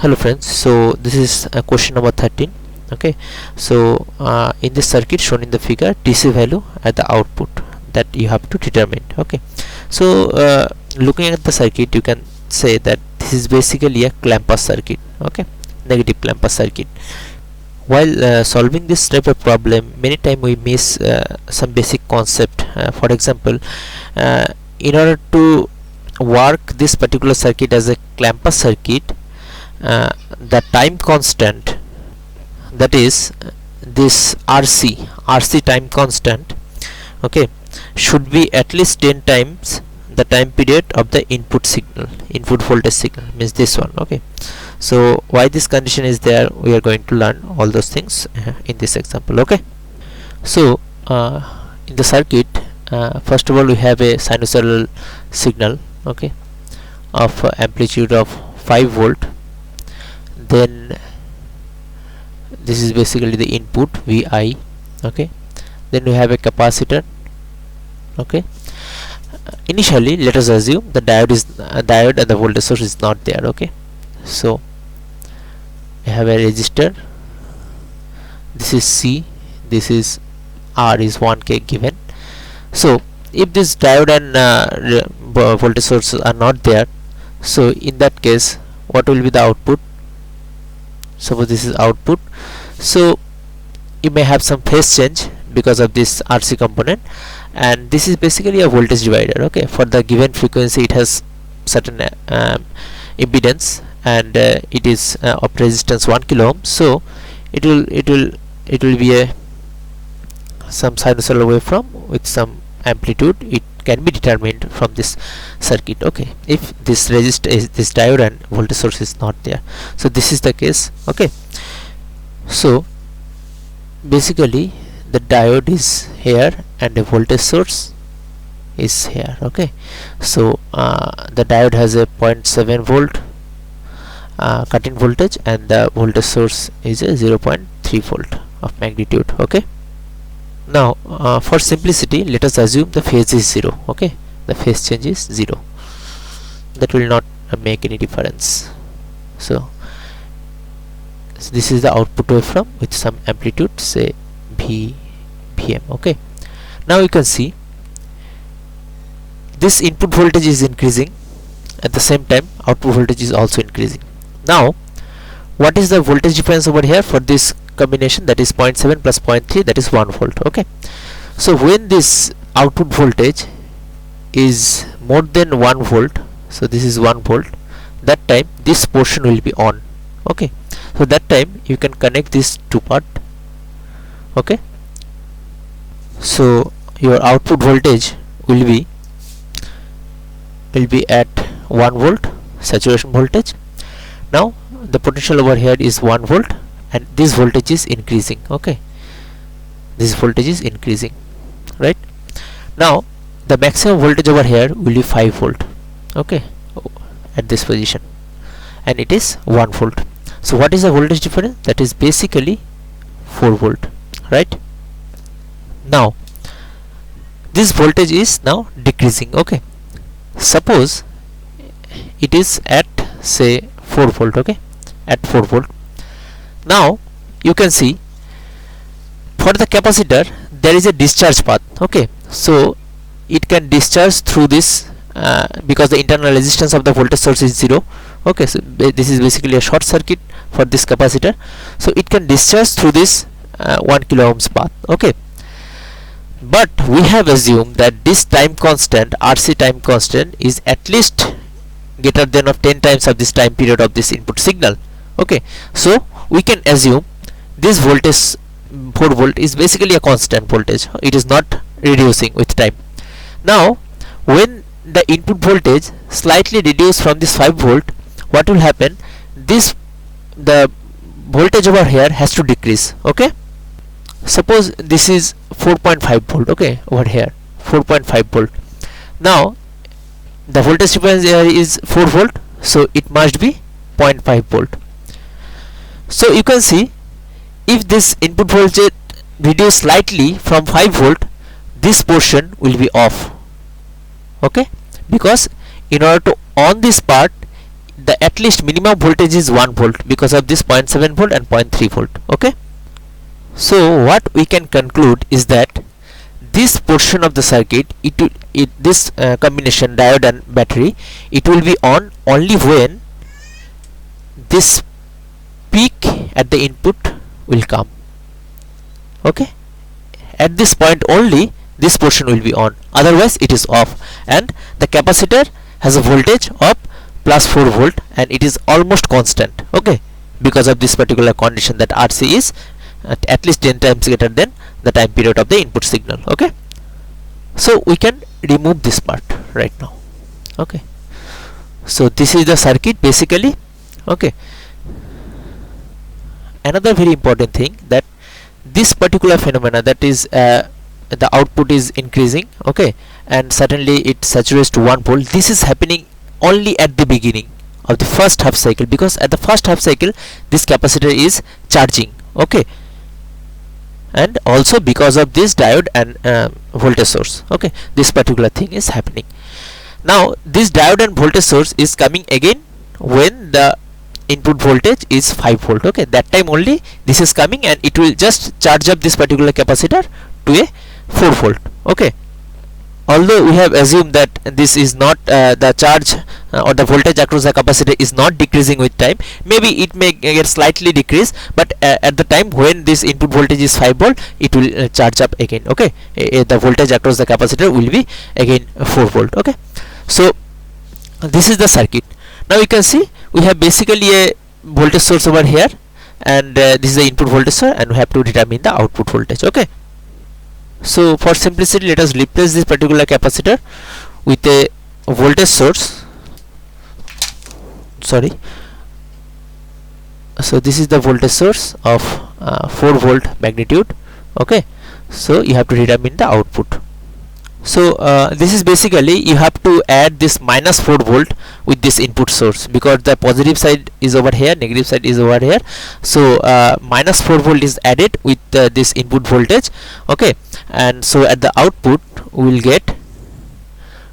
Hello friends, so this is question number 13. Okay, so in this circuit shown in the figure, DC value at the output that you have to determine. Okay, so looking at the circuit, you can say that this is basically a clamper circuit. Okay, negative clamper circuit. While solving this type of problem, many times we miss some basic concept. For example, in order to work this particular circuit as a clamper circuit, the time constant, that is this RC time constant, okay, should be at least 10 times the time period of the input voltage signal, means this one. Okay, so why this condition is there, we are going to learn all those things in this example. Okay, so in the circuit, first of all we have a sinusoidal signal, okay, of amplitude of 5 volt. Then this is basically the input Vi. Okay, then we have a capacitor. Okay, initially let us assume the diode and the voltage source is not there. Okay, so we have a resistor. This is C, this is R is 1K given. So if this diode and voltage source are not there, so in that case what will be the output? Suppose this is output, so you may have some phase change because of this RC component, and this is basically a voltage divider. Okay, for the given frequency it has certain impedance, and it is of resistance 1 kilo ohm, so it will be a some sinusoidal waveform with some amplitude. It can be determined from this circuit. Okay, if this resistor is this diode and voltage source is not there, so this is the case. Okay, so basically the diode is here and the voltage source is here. Okay, so the diode has a 0.7 volt cut-in voltage, and the voltage source is a 0.3 volt of magnitude. Okay, now for simplicity let us assume the phase is 0. Okay, the phase change is 0. That will not make any difference. So this is the output waveform with some amplitude, say Vm. Okay, now you can see this input voltage is increasing, at the same time output voltage is also increasing. Now what is the voltage difference over here for this combination? That is 0.7 plus 0.3, that is 1 volt. Okay, so when this output voltage is more than 1 volt, so this is 1 volt, that time this portion will be on. Okay, so that time you can connect this two part. Okay, so your output voltage will be at 1 volt saturation voltage. Now the potential over here is 1 volt, and this voltage is increasing. Okay, this voltage is increasing, right? Now the maximum voltage over here will be 5 volt. Okay, at this position, and it is 1 volt. So what is the voltage difference? That is basically 4 volt, right? Now this voltage is now decreasing. Okay, suppose it is at say 4 volt. Okay, at 4 volt. Now you can see for the capacitor there is a discharge path. Okay, so it can discharge through this because the internal resistance of the voltage source is 0. Okay, so this is basically a short circuit for this capacitor, so it can discharge through this 1 kilo ohms path. Okay, but we have assumed that this time constant, RC time constant, is at least greater than of 10 times of this time period of this input signal. Okay, so we can assume this voltage 4 volt is basically a constant voltage, it is not reducing with time. Now when the input voltage slightly reduced from this 5 volt, what will happen? The voltage over here has to decrease. Okay, suppose this is 4.5 volt. Okay, over here 4.5 volt. Now the voltage difference here is 4 volt, so it must be 0.5 volt. So you can see if this input voltage reduce slightly from 5 volt, this portion will be off. Okay, because in order to on this part the at least minimum voltage is 1 volt because of this 0.7 volt and 0.3 volt. Okay, so what we can conclude is that this portion of the circuit, this combination diode and battery, it will be on only when this peak at the input will come. Okay, at this point only this portion will be on, otherwise it is off, and the capacitor has a voltage of plus 4 volt and it is almost constant. Okay, because of this particular condition that RC is at least 10 times greater than the time period of the input signal. Okay, so we can remove this part right now. Okay, so this is the circuit basically. Okay, another very important thing, that this particular phenomena, that is the output is increasing, okay, and suddenly it saturates to 1 volt. This is happening only at the beginning of the first half cycle, because at the first half cycle this capacitor is charging. Okay, and also because of this diode and voltage source. Okay, this particular thing is happening. Now this diode and voltage source is coming again when the input voltage is 5 volt. Okay, that time only this is coming and it will just charge up this particular capacitor to a 4 volt. Okay, although we have assumed that this is not the charge or the voltage across the capacitor is not decreasing with time, maybe it may get slightly decrease, but at the time when this input voltage is 5 volt, it will charge up again. Okay, the voltage across the capacitor will be again 4 volt. Okay, so this is the circuit. Now you can see we have basically a voltage source over here, and this is the input voltage source, and we have to determine the output voltage. Okay, so for simplicity, let us replace this particular capacitor with a voltage source. Sorry, so this is the voltage source of 4 volt magnitude. Okay, so you have to determine the output. So this is basically, you have to add this minus 4 volt with this input source, because the positive side is over here, negative side is over here. So minus 4 volt is added with this input voltage. Okay, and so at the output we will get,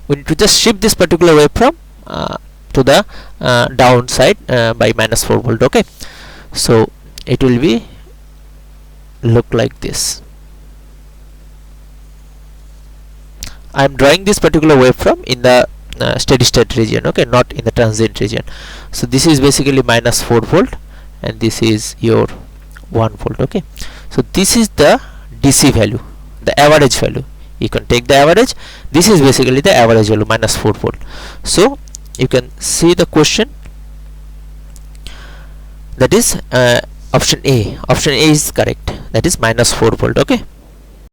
we need to just shift this particular waveform to the downside by minus 4 volt. Okay, so it will be look like this. I am drawing this particular waveform in the steady state region. Okay, not in the transient region. So this is basically minus 4 volt and this is your 1 volt. Okay, so this is the DC value, the average value. You can take the average. This is basically the average value, minus 4 volt. So you can see the question, that is option A. Option A is correct, that is minus 4 volt. Okay.